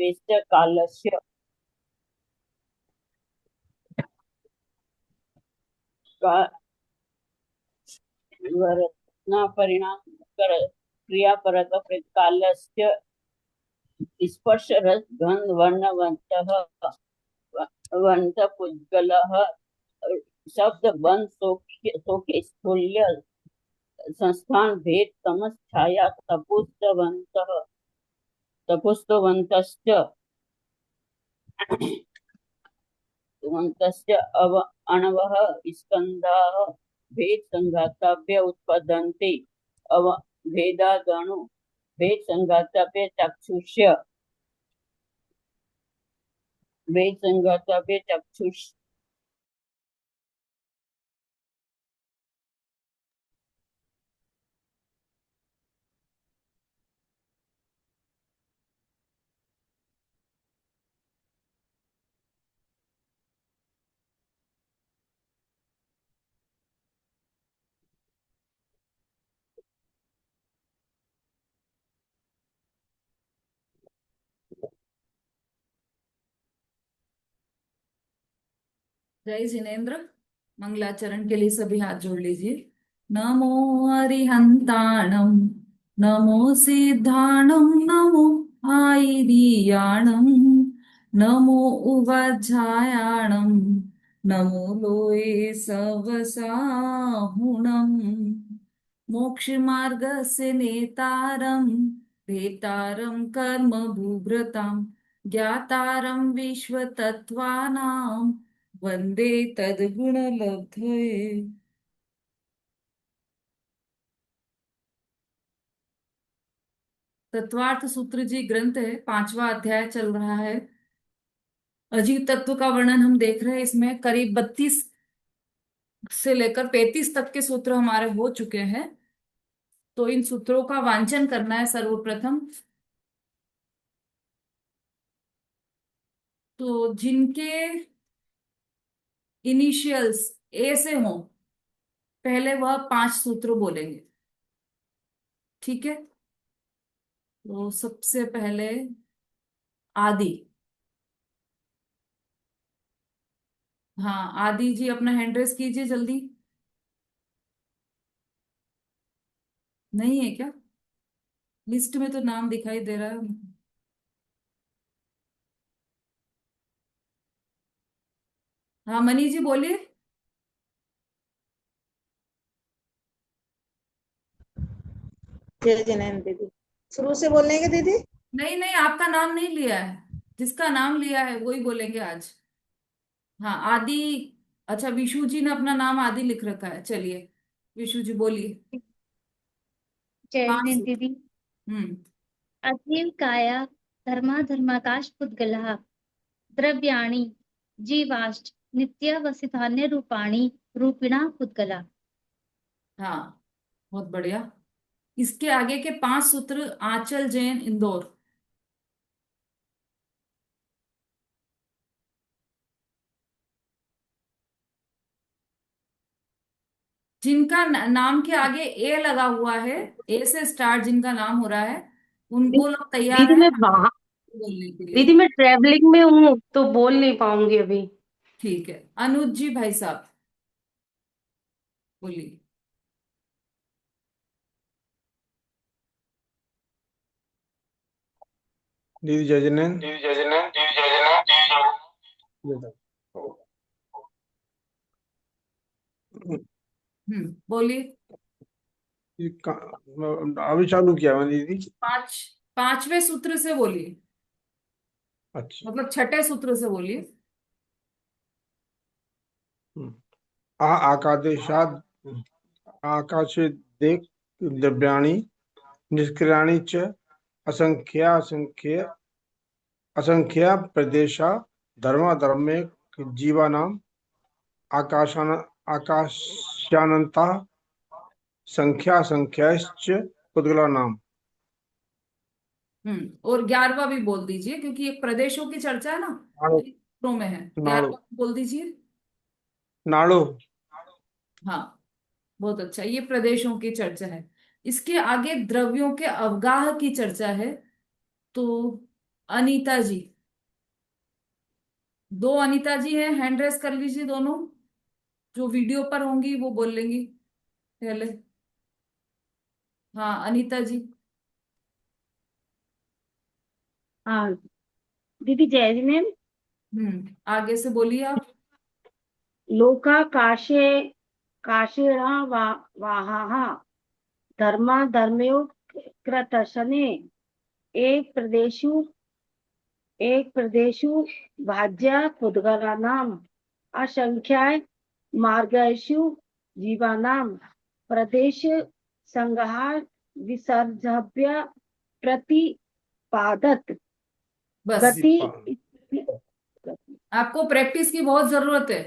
द्वेष्ट कालस्य वर्तना परिणाम क्रियापरक कालस्य स्पर्श रस गंध वर्ण वंत पुद्गल शब्द बंध सोके स्थूल्य संस्थान भेद तमस छाया तपुस्तवंतश्च अव अणवः स्कन्धाः भेद संघाताभ्य उत्पद्यन्ते अव भेदादणु भेद संघाताभ्य चक्षुष्य भेद संघाताभ्य चक्षुष जय जिनेन्द्र। मंगलाचरण के लिए सभी हाथ जोड़ लीजिए। नमो अरिहंताणम, नमो सिद्धाणम, नमो आयरियाणम, नमो उवज्जायाणम, नमो लोये सवसाहुणम, मोक्ष मार्गस्य नेतारम, भेतारम कर्म भूभृताम, ज्ञातारम विश्वतत्त्वानां, वंदे तद्गुण लब्धये। तत्वार्थ सूत्र जी ग्रंथ है, 5वां अध्याय चल रहा है। अजीव तत्व का वर्णन हम देख रहे हैं। इसमें करीब 32 से लेकर 35 तक के सूत्र हमारे हो चुके हैं। तो इन सूत्रों का वांचन करना है सर्वप्रथम। तो जिनके इनिशियल्स ए से हों, पहले वह 5 सूत्र बोलेंगे। ठीक है। तो सबसे पहले आदि। हाँ, आदि जी अपना हैंड रेस कीजिए जल्दी। नहीं है क्या? लिस्ट में तो नाम दिखाई दे रहा है। हाँ मनी जी बोलिए। जय जिनेन्द्र दीदी, शुरू से बोलेंगे दीदी? नहीं नहीं, आपका नाम नहीं लिया है। जिसका नाम लिया है वही बोलेंगे आज। हाँ आदि। अच्छा, विशु जी ने अपना नाम आदि लिख रखा है। चलिए विशु जी बोलिए। जय 5 जिनेन्द्र सूत्र। दीदी। हम्म। अतीव काया धर्माधर्माकाश पुद्गलः द्रव्याणि जीवाश्च नित्यावसितान्य रूपाणि रूपिणा पुद्गला। हाँ, बहुत बढ़िया। इसके आगे के 5 सूत्र आंचल जैन इंदौर। जिनका नाम के आगे ए लगा हुआ है, ए से स्टार्ट जिनका नाम हो रहा है, उन वो लोग तैयार दीदी है मैं बाहर बोलने के लिए। दीदी मैं ट्रेवलिंग में हूँ तो बोल नहीं पाऊंगी अभी। ठीक है, अनुज जी भाई साहब बोलिए। दीदी जय जिनेन्द्र। बोलिए। अभी चालू किया मैंने दीदी। 5वें सूत्र से बोलिए। अच्छा। मतलब 6ठे सूत्र से बोलिए। आकादेशाद आकाशे देख द्रव्याणि निष्क्रियाणि च असंख्या प्रदेशा धर्मे जीवानाम आकाशानंता संख्याश्च पुद्गला नाम। और 11वां भी बोल दीजिए, क्योंकि एक प्रदेशों की चर्चा है ना, तो नाड़ो ये सूत्रों में है। नाड़ो 11वां बोल दीजिए। नाड़ो। हाँ, बहुत अच्छा। ये प्रदेशों की चर्चा है। इसके आगे द्रव्यों के अवगाह की चर्चा है। तो अनीता जी, दो अनीता जी हैं, हैंड रेस कर लीजिए दोनों। जो वीडियो पर होंगी वो बोल लेंगी पहले। हाँ अनीता जी। हाँ दीदी, जय जी मैम। आगे से बोलिए आप। लोका काशे काशीणा वाहा धर्मा धर्मयो कृतशने एक प्रदेशु भाज्या पुद्गलानाम असंख्याय मार्गेषु जीवानाम प्रदेश संहार विसर्जभ्य प्रतिपादत बस, गति। आपको प्रैक्टिस की बहुत जरूरत है।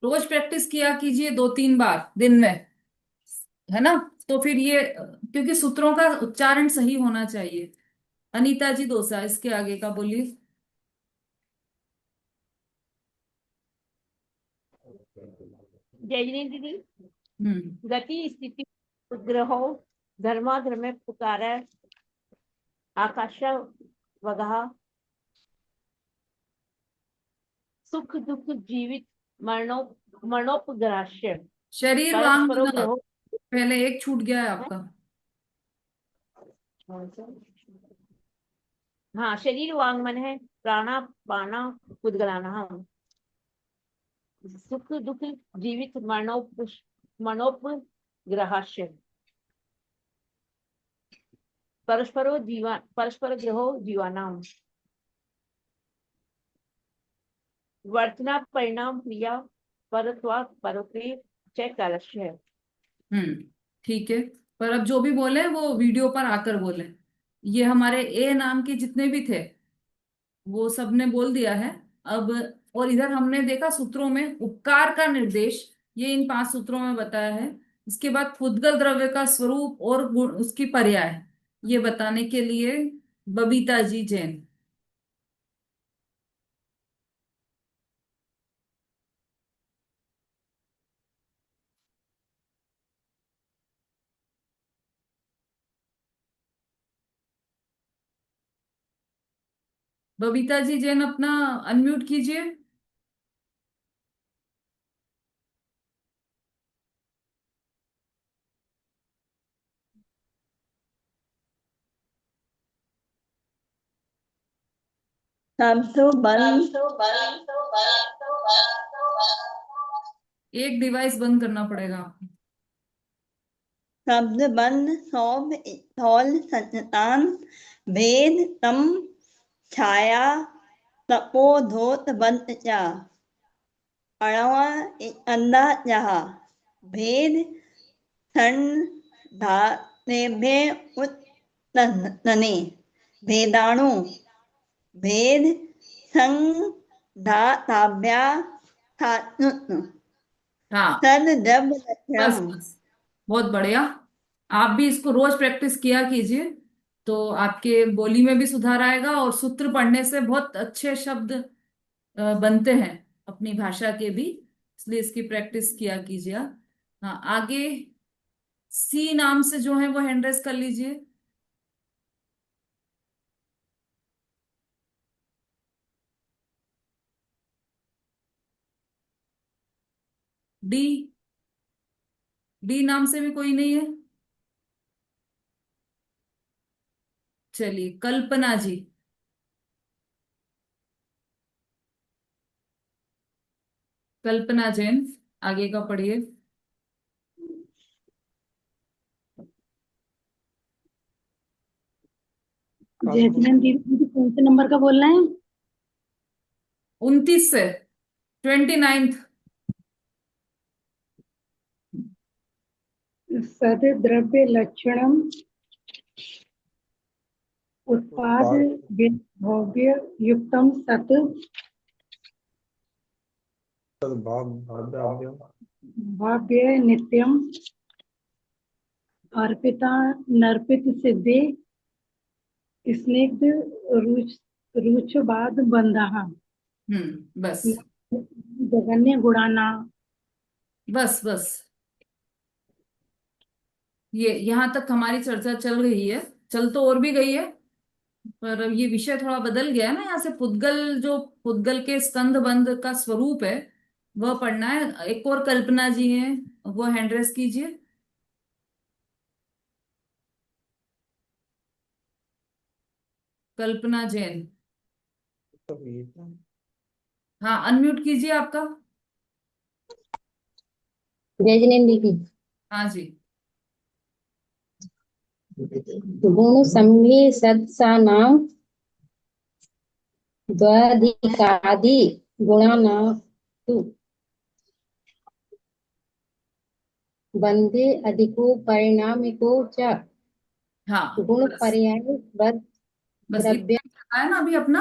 रोज प्रैक्टिस किया कीजिए 2-3 बार दिन में, है ना। तो फिर ये, क्योंकि सूत्रों का उच्चारण सही होना चाहिए। अनीता जी दोसा, इसके आगे का बोलिए। जय दीदी। हम्म। गति स्थिति उपग्रहो धर्माधर्म पुकार आकाश वगह सुख दुख जीवित मरणो मरणोपग्राह्य शरीर वांग परस्परो मन, ग्रहो। पहले एक छूट गया है आपका। हाँ, शरीर वांग मन है, प्राणा पाना उद्गलाना, सुख दुख जीवित मरणोपग्रहाश्य परस्पर ग्रहो जीवानाम वर्तना परिणाम क्रिया परत्वा परोक्रिय च कालस्य। ठीक है। पर अब जो भी बोले वो वीडियो पर आकर बोले। ये हमारे ए नाम के जितने भी थे वो सबने बोल दिया है अब। और इधर हमने देखा सूत्रों में उपकार का निर्देश, ये इन 5 सूत्रों में बताया है। इसके बाद फुद्गल द्रव्य का स्वरूप और गुण, उसकी पर्याय, ये बताने के लिए बबीता जी जैन। बबीता जी जैन, अपना अनम्यूट कीजिए। शब्द बंद। एक डिवाइस बंद करना पड़ेगा आपको। शब्द बंद सौभ स्थौल संतान भेद तम छाया तपोधोत बंद चा अणवा अंदा जहा भेद सन धानेभ्य उत्तने भेदाणु भेद संग धाताभ्या हाँ, सद जब बस लक्षणम। बस, बहुत बढ़िया। आप भी इसको रोज प्रैक्टिस किया कीजिए, तो आपके बोली में भी सुधार आएगा और सूत्र पढ़ने से बहुत अच्छे शब्द बनते हैं अपनी भाषा के भी। इसलिए इसकी प्रैक्टिस किया कीजिए आप। हाँ आगे, सी नाम से जो है वो हैंड रेस कर लीजिए। डी, डी नाम से भी कोई नहीं है। चलिए, कल्पना जी। कल्पना जैन, आगे का पढ़िए। जैस्मिन दीदी, कौन से नंबर का बोलना है? 29 से 29th। सद द्रव्य लक्षणम उत्पाद भव्य युक्तम सत भाव्य नित्यम अर्पिता नर्पित सिद्धि स्निग्ध रुचवाद बंधा बस जगन्य गुणाना। बस बस, ये यहां तक हमारी चर्चा चल रही है, चल तो और भी गई है पर अब ये विषय थोड़ा बदल गया है ना, यहाँ से पुद्गल, जो पुद्गल के स्कंद बंध का स्वरूप है वह पढ़ना है। एक और कल्पना जी हैं, वो हैंड रेस कीजिए। कल्पना जैन, हाँ अनम्यूट कीजिए आपका। जय जिनेन्द्र की। हाँ जी। गुण सम्मिलित सत्सानाम द्व्यधिकादि गुणानां तु बंधे अधिको परिणामिको च हाँ गुण बस, पर्याय बद बस द्रव्य। इतना ही है ना अभी अपना,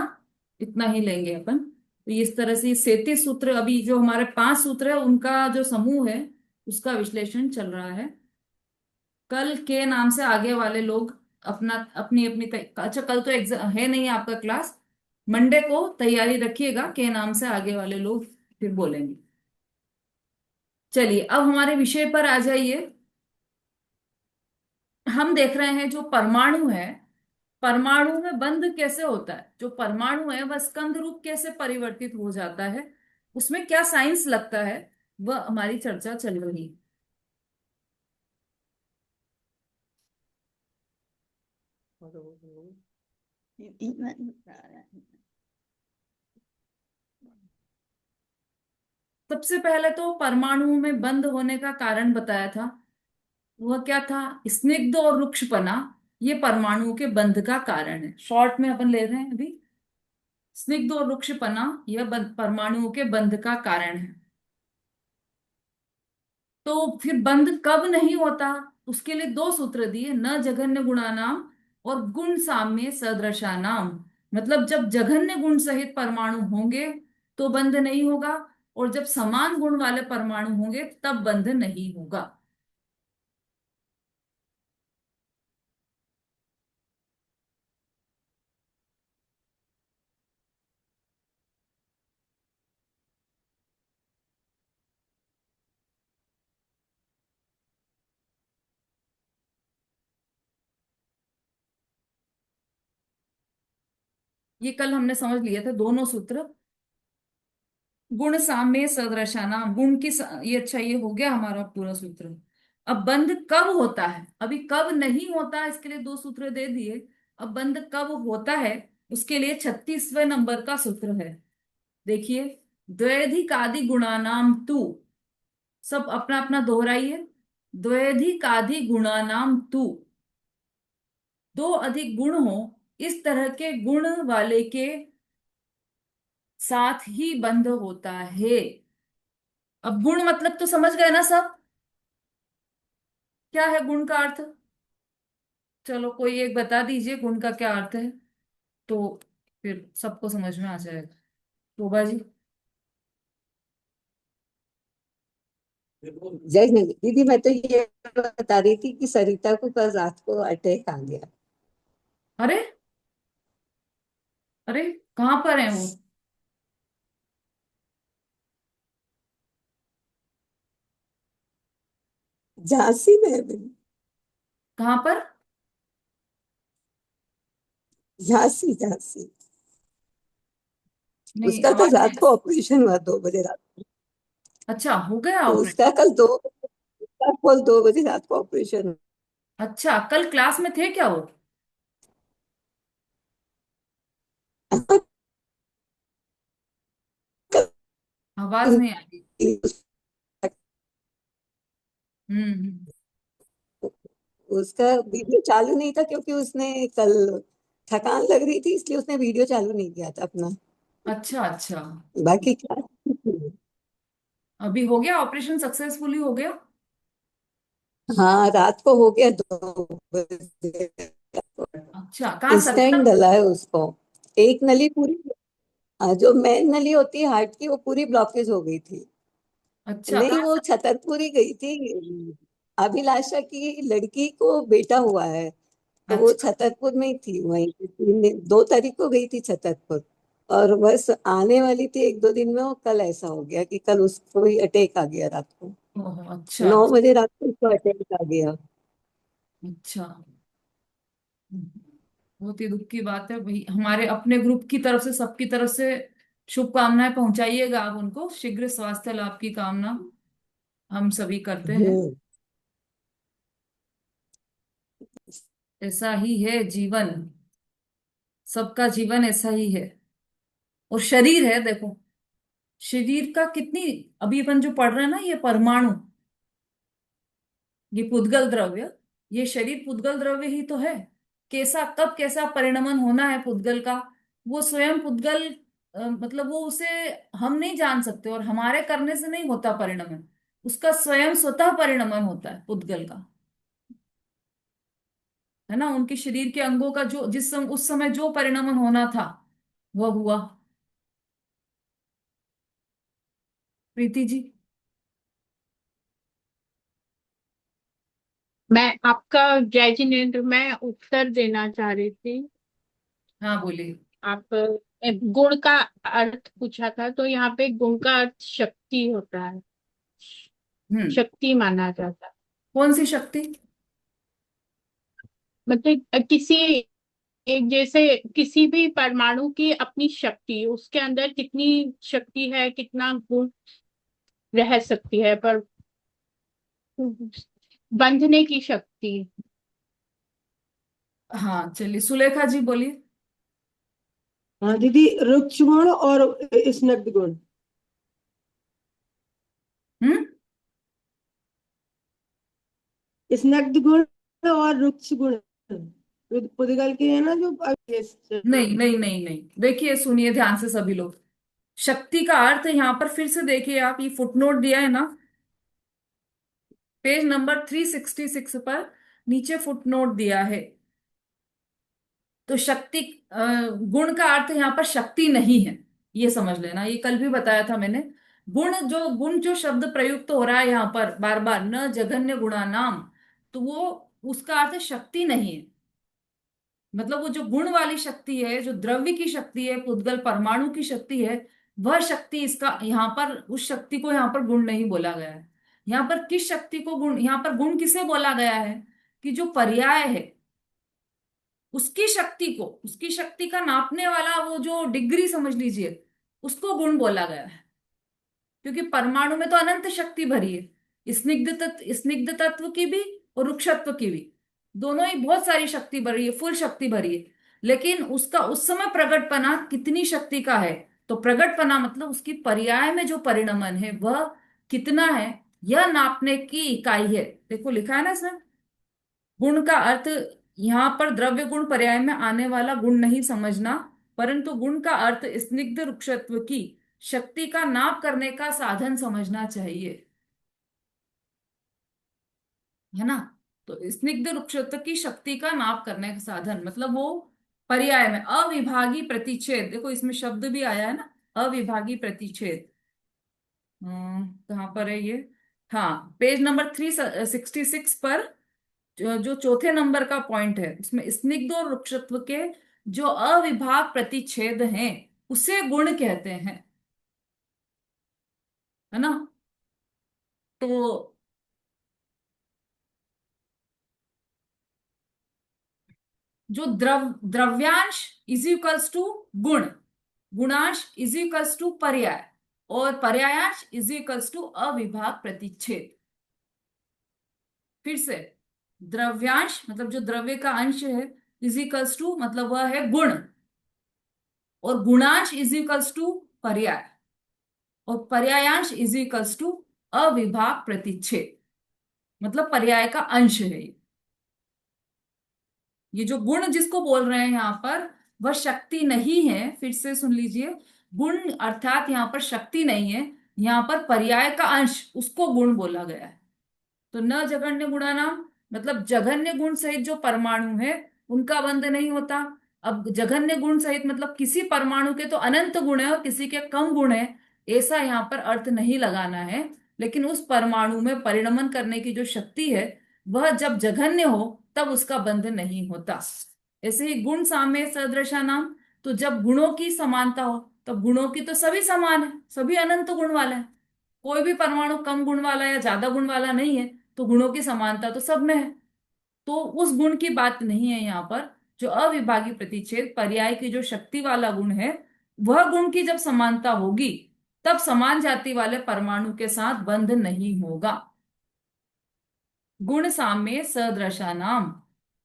इतना ही लेंगे अपन। तो इस तरह से 37 सूत्र, अभी जो हमारे 5 सूत्र है उनका जो समूह है उसका विश्लेषण चल रहा है। कल के नाम से आगे वाले लोग अपना अपनी अपनी अच्छा कल तो एग्जाम है नहीं आपका क्लास, मंडे को तैयारी रखिएगा, के नाम से आगे वाले लोग फिर बोलेंगे। चलिए अब हमारे विषय पर आ जाइए। हम देख रहे हैं जो परमाणु है, परमाणु में बंध कैसे होता है, जो परमाणु है वह स्कंध रूप कैसे परिवर्तित हो जाता है, उसमें क्या साइंस लगता है, वह हमारी चर्चा चल रही है। सबसे पहले तो परमाणु में बंद होने का कारण बताया था, वह क्या था, स्निग्ध और रुक्षपना, ये परमाणु के बंध का कारण है। शॉर्ट में अपन ले रहे हैं अभी, स्निग्ध और रुक्षपना यह परमाणुओं के बंध का कारण है। तो फिर बंध कब नहीं होता, उसके लिए 2 सूत्र दिए, न जघन्य गुणानाम और गुण साम्य सदृशानाम। मतलब जब जघन्य गुण सहित परमाणु होंगे तो बंध नहीं होगा, और जब समान गुण वाले परमाणु होंगे तब बंध नहीं होगा। ये कल हमने समझ लिए थे दोनों सूत्र। गुण साम्य सदृशाना, गुण की ये अच्छा, ये हो गया हमारा पूरा सूत्र। अब बंध कब होता है, अभी कब नहीं होता इसके लिए 2 सूत्र दे दिए। अब बंध कब होता है उसके लिए 36वें नंबर का सूत्र है। देखिए, द्वैधिकादि गुणानाम तु, सब अपना अपना दोहराइए। द्वैधिकादि गुणानाम तु, 2 अधिक गुण हो इस तरह के गुण वाले के साथ ही बंध होता है। अब गुण मतलब तो समझ गए ना सब, क्या है गुण का अर्थ। चलो कोई एक बता दीजिए गुण का क्या अर्थ है, तो फिर सबको समझ में आ जाएगा। शोभा जी। जय हिंद दीदी। मैं तो ये बता रही थी कि सरिता को कल रात को अटैक आ गया। अरे, अरे कहाँ पर है वो। झांसी में है अभी। कहाँ पर। झांसी झांसी। नहीं उसका कल आवाज नहीं। रात को ऑपरेशन हुआ 2 बजे रात को। अच्छा हो गया तो ऑपरेशन। उसका कल 2 रात को ऑपरेशन। अच्छा कल क्लास में थे क्या वो। आवाज नहीं आ रही। हम्म। उसका वीडियो चालू नहीं था क्योंकि उसने कल थकान लग रही थी, इसलिए उसने वीडियो चालू नहीं किया था अपना। अच्छा अच्छा। बाकी क्या। अभी हो गया ऑपरेशन, सक्सेसफुली हो गया। हाँ रात को हो गया 2 बजे। अच्छा कहाँ, सरिता। स्टेंट डला है उसको। एक नली पूरी, जो मेन नली होती है हार्ट की, वो पूरी ब्लॉकेज हो गई थी। अच्छा नहीं, कहाँ वो छतरपुर ही गई थी। अभिलाषा की लड़की को बेटा हुआ है, तो वो अच्छा छतरपुर में ही थी। वहीं पे 2 तारीख को गई थी छतरपुर, और बस आने वाली थी 1-2 दिन में। वो कल ऐसा हो गया कि कल उसको ही अटैक आ गया रात को। ओह, अच्छा 9 बजे रात को उसको अटैक आ गया। अच्छा। बहुत ही दुख की बात है भाई, हमारे अपने ग्रुप की तरफ से, सबकी तरफ से शुभकामनाएं पहुंचाइएगा आप उनको, शीघ्र स्वास्थ्य लाभ की कामना हम सभी करते हैं। हम्म। ऐसा ही है जीवन, सबका जीवन ऐसा ही है। और शरीर है देखो, शरीर का कितनी, अभी अपन जो पढ़ रहे हैं ना, ये परमाणु, ये पुद्गल द्रव्य, ये शरीर पुद्गल द्रव्य ही तो है। कैसा कब कैसा परिणमन होना है पुद्गल का, वो स्वयं पुद्गल, मतलब वो उसे हम नहीं जान सकते, और हमारे करने से नहीं होता परिणमन, उसका स्वयं स्वतः परिणमन होता है पुद्गल का, है ना। उनके शरीर के अंगों का जो उस समय जो परिणमन होना था वह हुआ। प्रीति जी। मैं आपका जय जिनेन्द्र, मैं उत्तर देना चाह रही थी। हाँ बोलिए। आप गुण का अर्थ पूछा था, तो यहाँ पे गुण का अर्थ शक्ति होता है, शक्ति माना जाता है। कौन सी शक्ति? मतलब किसी एक, जैसे किसी भी परमाणु की अपनी शक्ति, उसके अंदर कितनी शक्ति है, कितना गुण रह सकती है, पर बंधने की शक्ति। हाँ चलिए, सुलेखा जी बोलिए। हाँ दीदी, रुक्ष गुण और स्निग्ध गुण। स्निग्ध गुण और रुक्ष गुण पुद्गल के है ना, जो नहीं नहीं नहीं नहीं, देखिए सुनिए ध्यान से सभी लोग, शक्ति का अर्थ यहाँ पर फिर से देखिए आप, ये फुटनोट दिया है ना पेज नंबर 366 पर, नीचे फुटनोट दिया है। तो शक्ति, गुण का अर्थ यहाँ पर शक्ति नहीं है, ये समझ लेना, ये कल भी बताया था मैंने। गुण जो शब्द प्रयुक्त हो रहा है यहाँ पर बार बार, न जघन्य गुणा नाम, तो वो उसका अर्थ शक्ति नहीं है। मतलब वो जो गुण वाली शक्ति है, जो द्रव्य की शक्ति है, पुद्गल परमाणु की शक्ति है, वह शक्ति, इसका यहाँ पर उस शक्ति को यहाँ पर गुण नहीं बोला गया है। यहाँ पर किस शक्ति को गुण, यहाँ पर गुण किसे बोला गया है, कि जो पर्याय है उसकी शक्ति को, उसकी शक्ति का नापने वाला वो जो डिग्री समझ लीजिए, उसको गुण बोला गया है। क्योंकि परमाणु में तो अनंत शक्ति भरी है, स्निग्ध तत्व की भी और रुक्षत्व की भी, दोनों ही बहुत सारी शक्ति भरी है, फुल शक्ति भरी है। लेकिन उसका उस समय प्रगटपना कितनी शक्ति का है, तो प्रगटपना मतलब उसकी पर्याय में जो परिणमन है वह कितना है, यह नापने की इकाई है। देखो लिखा है ना इसमें, गुण का अर्थ यहाँ पर द्रव्य गुण पर्याय में आने वाला गुण नहीं समझना, परंतु गुण का अर्थ स्निग्ध रुक्षत्व की शक्ति का नाप करने का साधन समझना चाहिए, है ना। तो स्निग्ध रुक्षत्व की शक्ति का नाप करने का साधन मतलब वो पर्याय में अविभागी प्रतिच्छेद, देखो इसमें शब्द भी आया है ना, अविभागी प्रतिच्छेद। कहाँ पर है ये, हाँ पेज नंबर 366 पर, जो चौथे नंबर का पॉइंट है उसमें स्निग्ध और रुक्षत्व के जो अविभाग प्रतिच्छेद हैं उसे गुण कहते हैं, है ना। तो जो द्रव्यांश इज इक्वल्स टू गुण, गुणांश इज इक्वल्स टू पर्याय, और पर्यायांश इज इक्वल्स टू अविभाग प्रतिच्छेद। फिर से, द्रव्यांश मतलब जो द्रव्य का अंश है, इज इक्वल्स टू मतलब वह है गुण, और गुणांश इज इक्वल्स टू पर्याय, और पर्यायांश इज इक्वल्स टू अविभाग प्रतिच्छेद, मतलब पर्याय का अंश है ये जो गुण जिसको बोल रहे हैं यहाँ पर, वह शक्ति नहीं है। फिर से सुन लीजिए, गुण अर्थात यहाँ पर शक्ति नहीं है, यहाँ पर पर्याय का अंश, उसको गुण बोला गया है। तो न जघन्य गुणा नाम मतलब जघन्य गुण सहित जो परमाणु है उनका बंध नहीं होता। अब जघन्य गुण सहित मतलब किसी परमाणु के तो अनंत गुण है और किसी के कम गुण है, ऐसा यहाँ पर अर्थ नहीं लगाना है। लेकिन उस परमाणु में परिणमन करने की जो शक्ति है वह जब जघन्य हो तब उसका बंध नहीं होता। ऐसे ही गुण साम्य सदृशा नाम, तो जब गुणों की समानता हो तब गुणों की तो सभी समान है, सभी अनंत गुण वाले हैं, कोई भी परमाणु कम गुण वाला या ज्यादा गुण वाला नहीं है, तो गुणों की समानता तो सब में है। तो उस गुण की बात नहीं है यहाँ पर, जो अविभागी प्रतिच्छेद पर्याय की जो शक्ति वाला गुण है, वह गुण की जब समानता होगी तब समान जाति वाले परमाणु के साथ बंध नहीं होगा। गुण साम्य सदृशा नाम।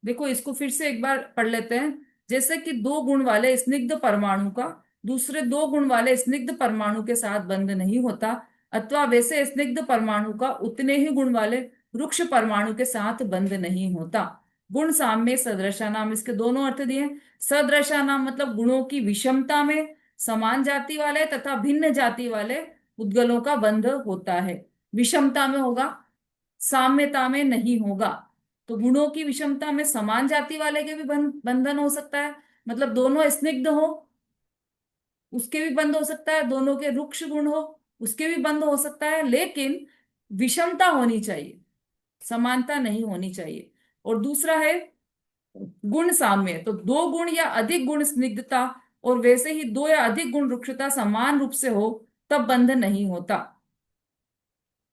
देखो इसको फिर से एक बार पढ़ लेते हैं। जैसे कि दो गुण वाले स्निग्ध परमाणु का दूसरे दो गुण वाले स्निग्ध परमाणु के साथ बंध नहीं होता, अथवा वैसे स्निग्ध परमाणु का उतने ही गुण वाले रुक्ष परमाणु के साथ बंध नहीं होता। गुण साम्य सदृशा नाम, इसके दोनों अर्थ दिए। सदृशा नाम मतलब गुणों की विषमता में समान जाति वाले तथा भिन्न जाति वाले उद्गलों का बंध होता है। विषमता में होगा, साम्यता में नहीं होगा। तो गुणों की विषमता में समान जाति वाले के भी बंधन हो सकता है, मतलब दोनों स्निग्ध हो उसके भी बंध हो सकता है, दोनों के रुक्ष गुण हो उसके भी बंध हो सकता है, लेकिन विषमता होनी चाहिए, समानता नहीं होनी चाहिए। और दूसरा है गुण साम्य, तो दो गुण या अधिक गुण स्निग्धता और वैसे ही दो या अधिक गुण रुक्षता समान रूप से हो तब बंध नहीं होता।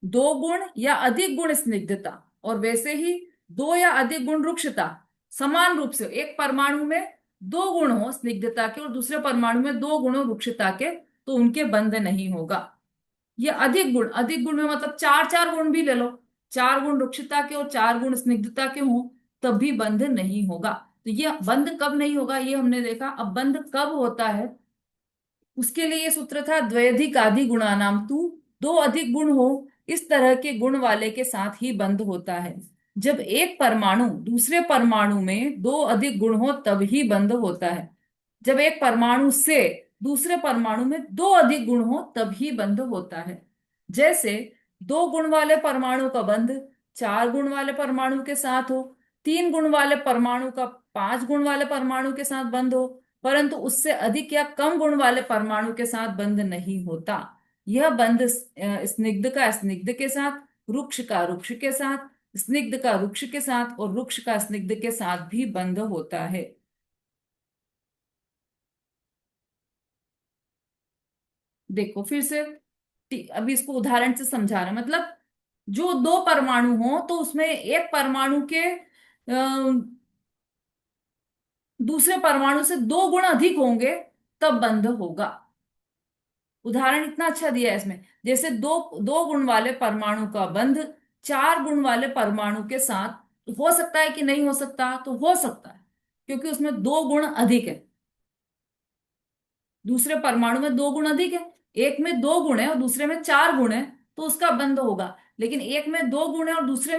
दो गुण या अधिक गुण स्निग्धता और वैसे ही दो या अधिक गुण रुक्षता समान रूप से, एक परमाणु में दो गुण हो स्निग्धता के और दूसरे परमाणु में दो गुण हो रुक्षता के, तो उनके बंध नहीं होगा। ये अधिक गुण में मतलब चार चार गुण भी ले लो, चार गुण रुक्षता के और चार गुण स्निग्धता के हों तब भी बंध नहीं होगा। तो ये बंध कब नहीं होगा ये हमने देखा। अब बंध कब होता है उसके लिए ये सूत्र था, द्वैधिक आदि गुणानाम तू, दो अधिक गुण हो इस तरह के गुण वाले के साथ ही बंध होता है। जब एक परमाणु दूसरे परमाणु में दो अधिक गुण हो तब ही बंध होता है। जब एक परमाणु से दूसरे परमाणु में दो अधिक गुण हो तब ही बंध होता है। जैसे दो गुण वाले परमाणु का बंध चार गुण वाले परमाणु के साथ हो, तीन गुण वाले परमाणु का पांच गुण वाले परमाणु के साथ बंध हो, परंतु उससे अधिक या कम गुण वाले परमाणु के साथ बंध नहीं होता। यह बंध स्निग्ध का स्निग्ध के साथ, रुक्ष का रुक्ष के साथ, स्निग्ध का रुक्ष के साथ और रुक्ष का स्निग्ध के साथ भी बंध होता है। देखो फिर से अभी इसको उदाहरण से समझा रहे हैं। मतलब जो दो परमाणु हो तो उसमें एक परमाणु के दूसरे परमाणु से दो गुण अधिक होंगे तब बंध होगा। उदाहरण इतना अच्छा दिया है इसमें, जैसे दो दो गुण वाले परमाणु का बंध चार गुण वाले परमाणु के साथ हो सकता है कि नहीं हो सकता, तो हो सकता है क्योंकि उसमें दो गुण अधिक है। दूसरे परमाणु में दो गुण अधिक है, एक में दो गुण है और दूसरे में चार गुण है तो उसका बंध होगा। लेकिन एक में दो गुण है और दूसरे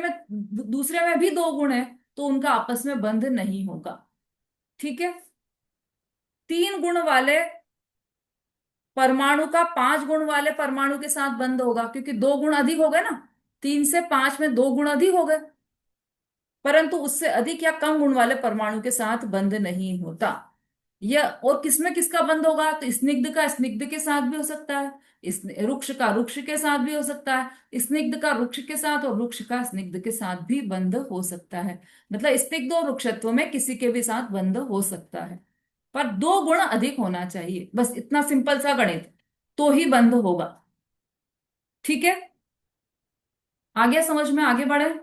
में भी दो गुण है तो उनका आपस में बंध नहीं होगा। ठीक है। तीन गुण वाले परमाणु का पांच गुण वाले परमाणु के साथ बंध होगा क्योंकि दो गुण अधिक हो गए ना, तीन से पांच में दो गुण अधिक हो गए, परंतु उससे अधिक या कम गुण वाले परमाणु के साथ बंध नहीं होता। यह और किसमें किसका बंध होगा, तो स्निग्ध का स्निग्ध के साथ भी हो सकता है, रुक्ष का रुक्ष के साथ भी हो सकता है, स्निग्ध का रुक्ष के साथ और रुक्ष का स्निग्ध के साथ भी बंध हो सकता है। मतलब स्निग्ध और रुक्षत्व में किसी के भी साथ बंध हो सकता है, पर दो गुण अधिक होना चाहिए, बस इतना सिंपल सा गणित, तो ही बंध होगा। ठीक है, आगे समझ में आगे बढ़े।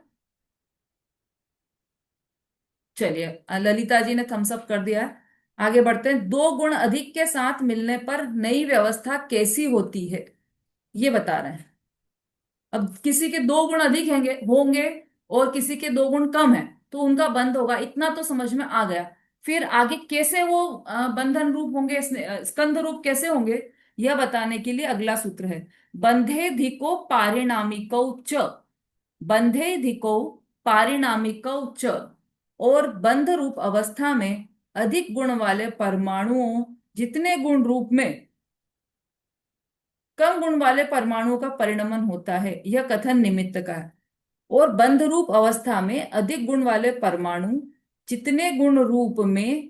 चलिए ललिता जी ने थम्स अप कर दिया है, आगे बढ़ते हैं। दो गुण अधिक के साथ मिलने पर नई व्यवस्था कैसी होती है ये बता रहे हैं। अब किसी के दो गुण अधिक होंगे और किसी के दो गुण कम है तो उनका बंध होगा, इतना तो समझ में आ गया। फिर आगे कैसे वो बंधन रूप होंगे, स्कंध रूप कैसे होंगे यह बताने के लिए अगला सूत्र है, बंधेधिको पारिणामिकौ च, बंधेधिको पारिणामिकौ च। और बंध रूप अवस्था में अधिक गुण वाले परमाणुओं जितने गुण रूप में कम गुण वाले परमाणुओं का परिणमन होता है, यह कथन निमित्त का है। और बंध रूप अवस्था में अधिक गुण वाले परमाणु जितने गुण रूप में,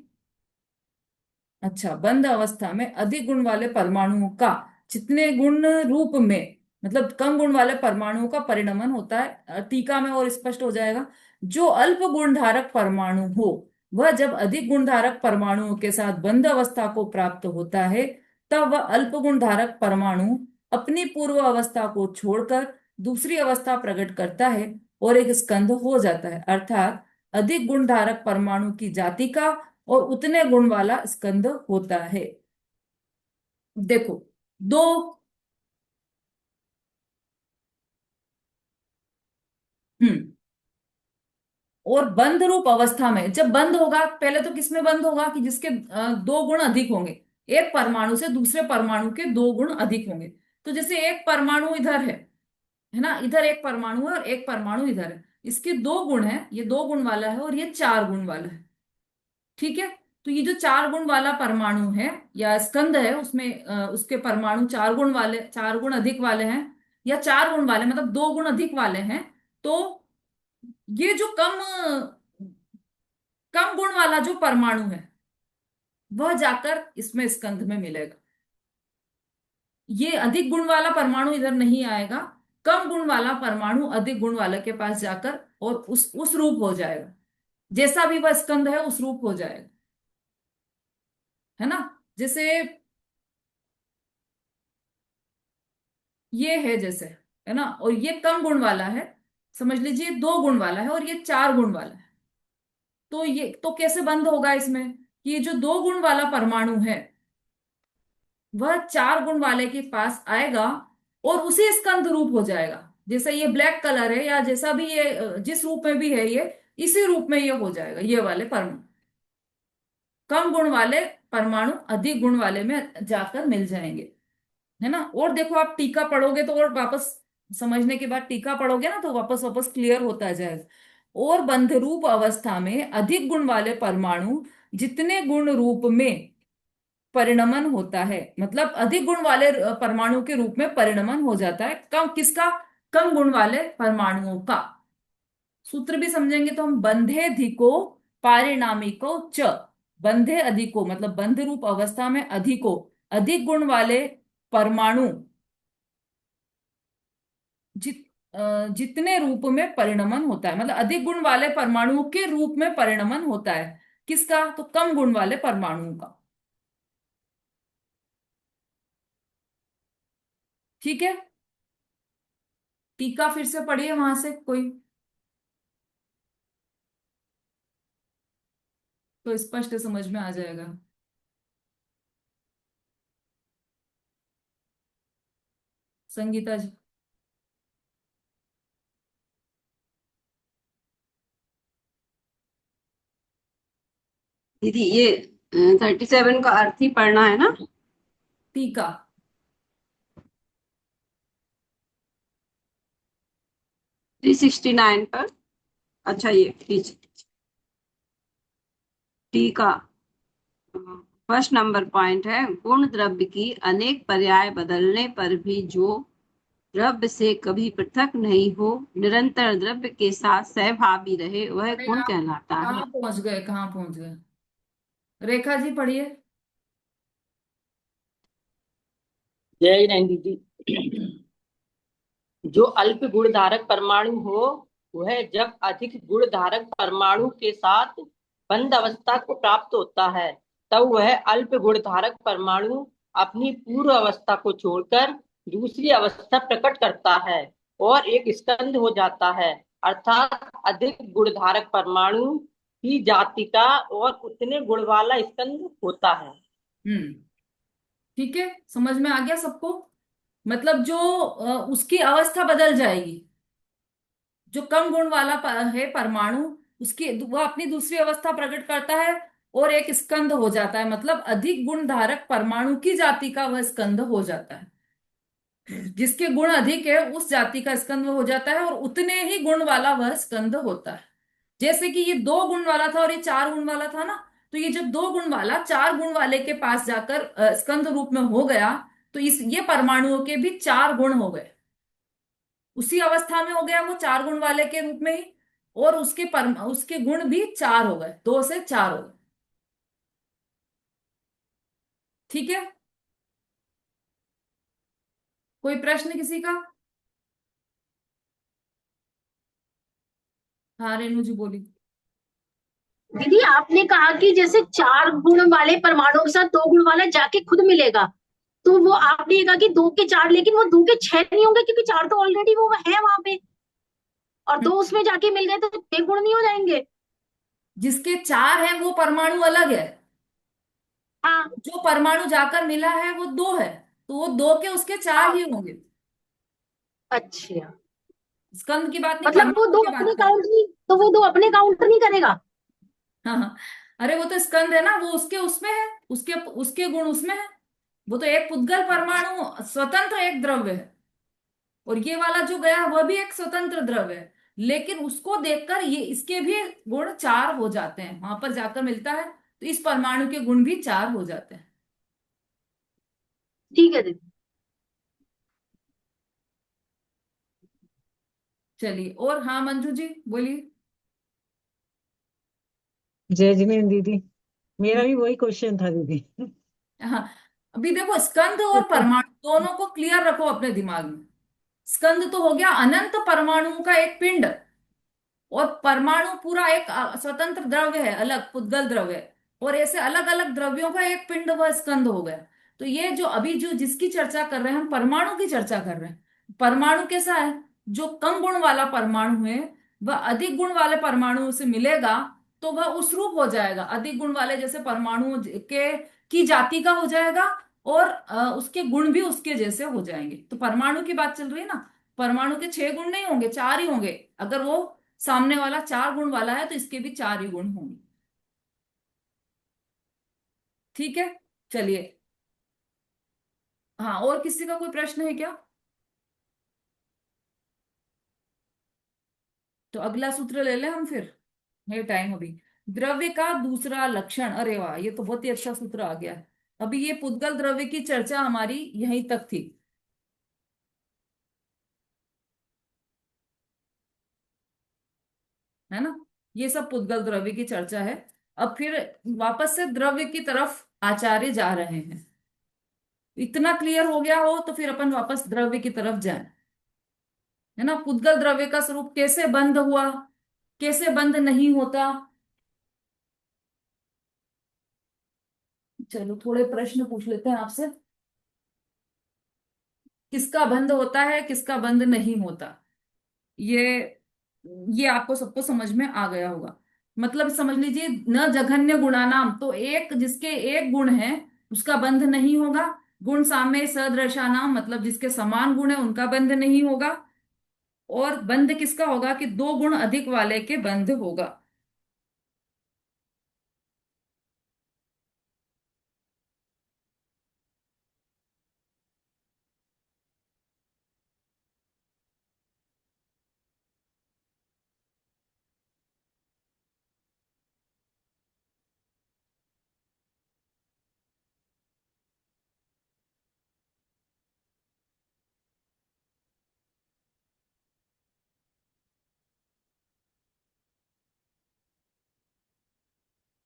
अच्छा, बंध अवस्था में अधिक गुण वाले परमाणुओं का जितने गुण रूप में मतलब कम गुण वाले परमाणुओं का परिणमन होता है, टीका में और स्पष्ट हो जाएगा। जो अल्प गुण धारक परमाणु हो वह जब अधिक गुण धारक परमाणुओं के साथ बंध अवस्था को प्राप्त होता है तब वह अल्प गुण धारक परमाणु अपनी पूर्व अवस्था को छोड़कर दूसरी अवस्था प्रकट करता है और एक स्कंध हो जाता है। अर्थात अधिक गुण धारक परमाणु की जाति का और उतने गुण वाला स्कंद होता है। देखो, दो और बंध रूप अवस्था में जब बंद होगा, पहले तो किसमें बंद होगा कि जिसके दो गुण अधिक होंगे, एक परमाणु से दूसरे परमाणु के दो गुण अधिक होंगे। तो जैसे एक परमाणु इधर है ना, इधर एक परमाणु है और एक परमाणु इधर है, इसके दो गुण है, ये दो गुण वाला है और ये चार गुण वाला है। ठीक है, तो ये जो चार गुण वाला परमाणु है या स्कंद है, उसमें उसके परमाणु चार गुण वाले, चार गुण अधिक वाले हैं, या चार गुण वाले मतलब दो गुण अधिक वाले हैं। तो ये जो कम कम गुण वाला जो परमाणु है वह जाकर इसमें स्कंध में मिलेगा। ये अधिक गुण वाला परमाणु इधर नहीं आएगा, कम गुण वाला परमाणु अधिक गुण वाले के पास जाकर और उस रूप हो जाएगा, जैसा भी वह स्कंध है उस रूप हो जाएगा, है ना। जैसे ये है, जैसे, है ना, और ये कम गुण वाला है, समझ लीजिए दो गुण वाला है और ये चार गुण वाला है। तो ये तो कैसे बंद होगा इसमें कि ये जो दो गुण वाला परमाणु है वह चार गुण वाले के पास आएगा और उसी स्कंध रूप हो जाएगा। जैसा ये ब्लैक कलर है या जैसा भी ये जिस रूप में भी है, ये इसी रूप में ये हो जाएगा। ये वाले परमाणु कम गुण वाले परमाणु अधिक गुण वाले में जाकर मिल जाएंगे, है ना। और देखो, आप टीका पढ़ोगे तो और वापस समझने के बाद टीका पढ़ोगे ना तो वापस वापस क्लियर होता जाएगा। और बंध रूप अवस्था में अधिक गुण वाले परमाणु जितने गुण रूप में परिणमन होता है, मतलब अधिक गुण वाले परमाणु के रूप में परिणमन हो जाता है। कम किसका? कम गुण वाले परमाणुओं का। सूत्र भी समझेंगे तो हम बंधे अधिको पारिणामिको च, बंधे अधिको मतलब बंध रूप अवस्था में अधिको अधिक गुण वाले परमाणु जितने रूप में परिणमन होता है, मतलब अधिक गुण वाले परमाणुओं के रूप में परिणमन होता है। किसका? तो कम गुण वाले परमाणुओं का। ठीक है, टीका फिर से पढ़िए वहां से कोई, तो स्पष्ट समझ में आ जाएगा। संगीता जी। दीदी ये 37 का अर्थ ही पढ़ना है ना? टीका 369 पर। अच्छा, ये टीका फर्स्ट नंबर पॉइंट है, गुण द्रव्य की अनेक पर्याय बदलने पर भी जो द्रव्य से कभी पृथक नहीं हो, निरंतर द्रव्य के साथ सहभावी रहे, वह गुण कहलाता है। कहाँ पहुंच गए, कहाँ पहुंच गए? रेखा जी पढ़िए। जय हिंद दीदी। जो अल्प गुण धारक परमाणु हो वह जब अधिक गुण धारक परमाणु के साथ बंद अवस्था को प्राप्त होता है, तब वह अल्प गुण धारक परमाणु अपनी पूर्व अवस्था को छोड़कर दूसरी अवस्था प्रकट करता है और एक स्कंद हो जाता है, अर्थात अधिक गुण धारक परमाणु की जाति का और उतने गुण वाला स्कंद होता है। ठीक है, समझ में आ गया सबको? मतलब जो उसकी अवस्था बदल जाएगी, जो कम गुण वाला है परमाणु, उसकी वह अपनी दूसरी अवस्था प्रकट करता है और एक स्कंद हो जाता है, मतलब अधिक गुण धारक परमाणु की जाति का वह स्कंद हो जाता है। जिसके गुण अधिक है उस जाति का स्कंद हो जाता है और उतने ही गुण वाला वह स्कंद होता है। जैसे कि ये दो गुण वाला था और ये चार गुण वाला था ना, तो ये जब दो गुण वाला चार गुण वाले के पास जाकर स्कंद रूप में हो गया, तो ये परमाणुओं के भी चार गुण हो गए, उसी अवस्था में हो गया वो चार गुण वाले के रूप में ही, और उसके गुण भी चार हो गए, दो से चार हो गए। ठीक है, कोई प्रश्न किसी का? हाँ रेणु जी बोली। दीदी आपने कहा कि जैसे चार गुण वाले परमाणु के साथ दो गुण वाला जाके खुद मिलेगा, तो वो आपने ये कहा कि दो के चार, लेकिन वो दो के छह नहीं होंगे क्योंकि चार तो ऑलरेडी वो है वहां पे, और दो उसमें जाके मिल गए तो छह गुण नहीं हो जाएंगे? जिसके चार हैं वो परमाणु अलग है, हाँ जो परमाणु जाकर मिला है वो दो है, तो वो दो के उसके चार ही होंगे। अच्छा, स्कंद की बात नहीं, मतलब वो परमाणु दो की अपने बात कर। काउंट नहीं, तो वो दो अपने काउंट नहीं करेगा। हाँ हाँ, अरे वो तो स्कंद है ना, वो उसके उसमें है, उसके उसके गुण उसमें है। वो तो एक पुद्गल परमाणु स्वतंत्र एक द्रव्य है, और ये वाला जो गया वह भी एक स्वतंत्र द्रव्य है, लेकिन उसको देखकर ये इसके भी गुण चार हो जाते हैं, वहां पर जाकर मिलता है तो इस परमाणु के गुण भी चार हो जाते हैं। ठीक है दीदी। चलिए, और हाँ मंजू जी बोलिए। जय जिनेन्द्र दीदी, मेरा भी वही क्वेश्चन था दीदी। हाँ, अभी देखो स्कंद और परमाणु दोनों को क्लियर रखो अपने दिमाग में। स्कंद तो हो गया अनंत परमाणुओं का एक पिंड, और परमाणु पूरा एक स्वतंत्र द्रव्य है, अलग पुद्गल द्रव्य है, और ऐसे अलग अलग द्रव्यों का एक पिंड वह स्कंद हो गया। तो ये जो अभी जो जिसकी चर्चा कर रहे हैं, हम परमाणु की चर्चा कर रहे हैं। परमाणु कैसा है? जो कम गुण वाला परमाणु है वह अधिक गुण वाले परमाणुओं से मिलेगा तो वह उस रूप हो जाएगा, अधिक गुण वाले जैसे परमाणु के की जाति का हो जाएगा, और उसके गुण भी उसके जैसे हो जाएंगे। तो परमाणु की बात चल रही है ना, परमाणु के छह गुण नहीं होंगे, चार ही होंगे। अगर वो सामने वाला चार गुण वाला है तो इसके भी चार ही गुण होंगे। ठीक है, चलिए। हाँ, और किसी का कोई प्रश्न है क्या? तो अगला सूत्र ले लें हम फिर, है टाइम अभी। द्रव्य का दूसरा लक्षण, अरे वाह, ये तो बहुत ही अच्छा सूत्र आ गया है। अभी ये पुद्गल द्रव्य की चर्चा हमारी यहीं तक थी, है ना। ये सब पुद्गल द्रव्य की चर्चा है। अब फिर वापस से द्रव्य की तरफ आचार्य जा रहे हैं। इतना क्लियर हो गया हो तो फिर अपन वापस द्रव्य की तरफ जाएं, है ना। पुद्गल द्रव्य का स्वरूप कैसे बंद हुआ, कैसे बंद नहीं होता। चलो थोड़े प्रश्न पूछ लेते हैं आपसे। किसका बंद होता है, किसका बंद नहीं होता, ये ये आपको सबको समझ में आ गया होगा। मतलब समझ लीजिए, न जघन्य गुणानाम, तो एक जिसके एक गुण है उसका बंध नहीं होगा। गुण साम्य सदृशानाम, मतलब जिसके समान गुण है उनका बंध नहीं होगा। और बंध किसका होगा कि दो गुण अधिक वाले के बंध होगा।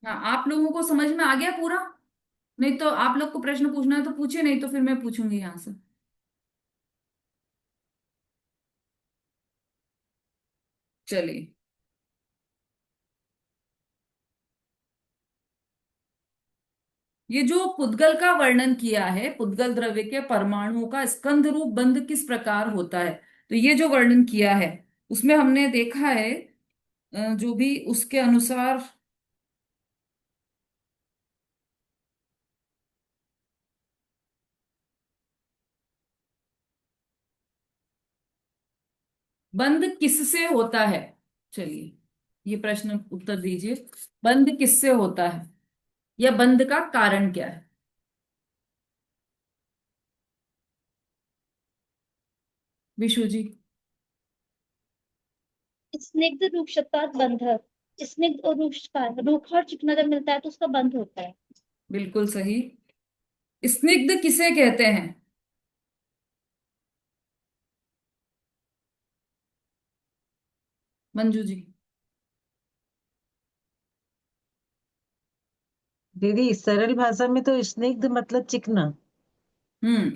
हाँ, आप लोगों को समझ में आ गया पूरा? नहीं तो आप लोग को प्रश्न पूछना है तो पूछे, नहीं तो फिर मैं पूछूंगी यहाँ से। चलिए, ये जो पुद्गल का वर्णन किया है, पुद्गल द्रव्य के परमाणुओं का स्कंद रूप बंध किस प्रकार होता है, तो ये जो वर्णन किया है उसमें हमने देखा है, जो भी उसके अनुसार बंध किससे होता है। चलिए, ये प्रश्न उत्तर दीजिए, बंध किससे होता है, या बंध का कारण क्या है। विशु जी। स्निग्ध रूक्षता बंध, स्निग्ध और रूखा और चिकना जब मिलता है तो उसका बंध होता है। बिल्कुल सही। स्निग्ध किसे कहते हैं? मंजू जी। दीदी सरल भाषा में तो स्निग्ध मतलब चिकना। हम्म,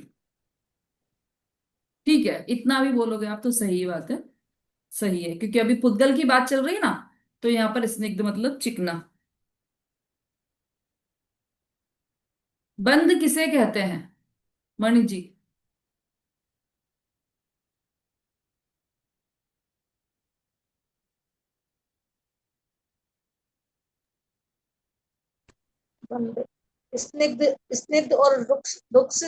ठीक है, इतना भी बोलोगे आप तो सही बात है, सही है, क्योंकि अभी पुद्गल की बात चल रही है ना, तो यहाँ पर स्निग्ध मतलब चिकना। बंध किसे कहते हैं, मणि जी। स्निग्ध स्निग्ध और रुक्ष रुक्ष